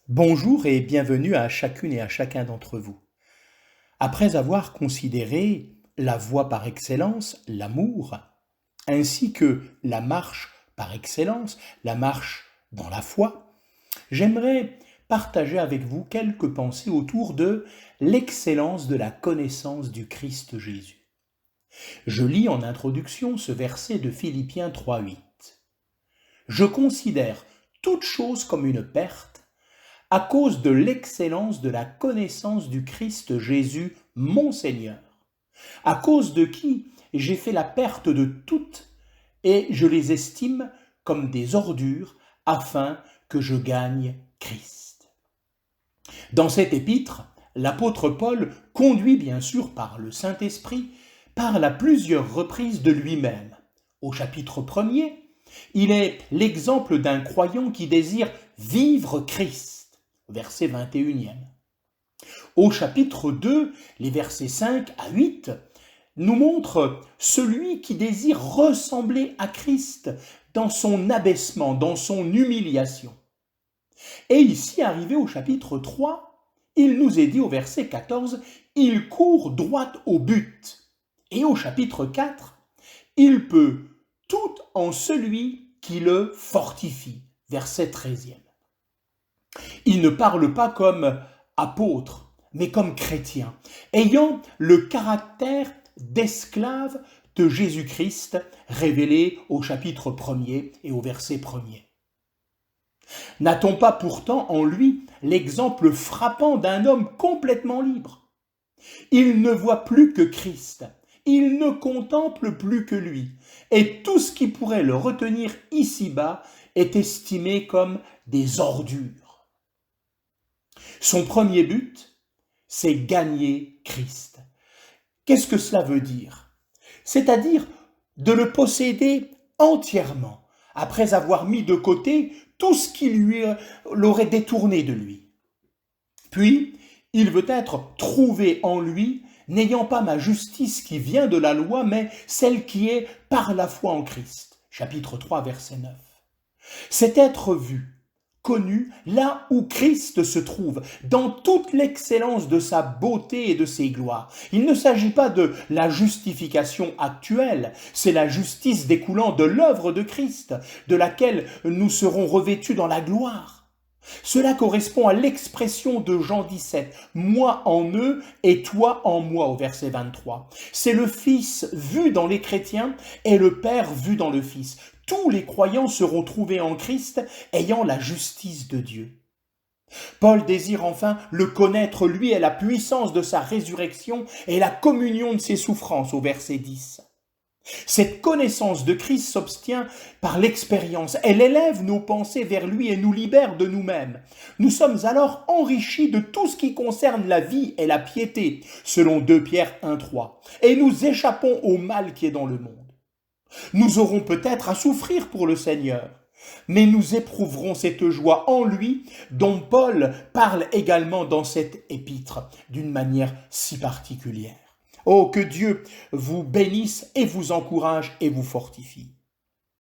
Bonjour et bienvenue à chacune et à chacun d'entre vous. Après avoir considéré la voie par excellence, l'amour, ainsi que la marche par excellence, la marche dans la foi, j'aimerais partager avec vous quelques pensées autour de l'excellence de la connaissance du Christ Jésus. Je lis en introduction ce verset de Philippiens 3:8. Je considère toute chose comme une perte à cause de l'excellence de la connaissance du Christ Jésus, mon Seigneur, à cause de qui j'ai fait la perte de toutes et je les estime comme des ordures afin que je gagne Christ. Dans cet épître, l'apôtre Paul conduit bien sûr par le Saint-Esprit, parle à plusieurs reprises de lui-même. Au chapitre 1er, il est l'exemple d'un croyant qui désire vivre Christ, verset 21e. Au chapitre 2, les versets 5 à 8, nous montrent celui qui désire ressembler à Christ dans son abaissement, dans son humiliation. Et ici, arrivé au chapitre 3, il nous est dit au verset 14, « Il court droit au but ». Et au chapitre 4, « Il peut tout en celui qui le fortifie ». Verset 13e. Il ne parle pas comme apôtre, mais comme chrétien, ayant le caractère d'esclave de Jésus-Christ révélé au chapitre 1er et au verset 1er. N'a-t-on pas pourtant en lui l'exemple frappant d'un homme complètement libre? Il ne voit plus que Christ, il ne contemple plus que lui, et tout ce qui pourrait le retenir ici-bas est estimé comme des ordures. Son premier but, c'est gagner Christ. Qu'est-ce que cela veut dire? C'est-à-dire de le posséder entièrement, après avoir mis de côté tout ce qui l'aurait détourné de lui. Puis, il veut être trouvé en lui, n'ayant pas ma justice qui vient de la loi, mais celle qui est par la foi en Christ. Chapitre 3, verset 9. C'est être vu, connu là où Christ se trouve, dans toute l'excellence de sa beauté et de ses gloires. Il ne s'agit pas de la justification actuelle, c'est la justice découlant de l'œuvre de Christ, de laquelle nous serons revêtus dans la gloire. Cela correspond à l'expression de Jean 17, « Moi en eux et toi en moi » au verset 23. C'est le Fils vu dans les chrétiens et le Père vu dans le Fils. Tous les croyants seront trouvés en Christ ayant la justice de Dieu. Paul désire enfin le connaître lui et la puissance de sa résurrection et la communion de ses souffrances au verset 10. Cette connaissance de Christ s'obtient par l'expérience. Elle élève nos pensées vers lui et nous libère de nous-mêmes. Nous sommes alors enrichis de tout ce qui concerne la vie et la piété, selon 2 Pierre 1,3. Et nous échappons au mal qui est dans le monde. Nous aurons peut-être à souffrir pour le Seigneur, mais nous éprouverons cette joie en lui dont Paul parle également dans cet épître d'une manière si particulière. Oh, que Dieu vous bénisse et vous encourage et vous fortifie.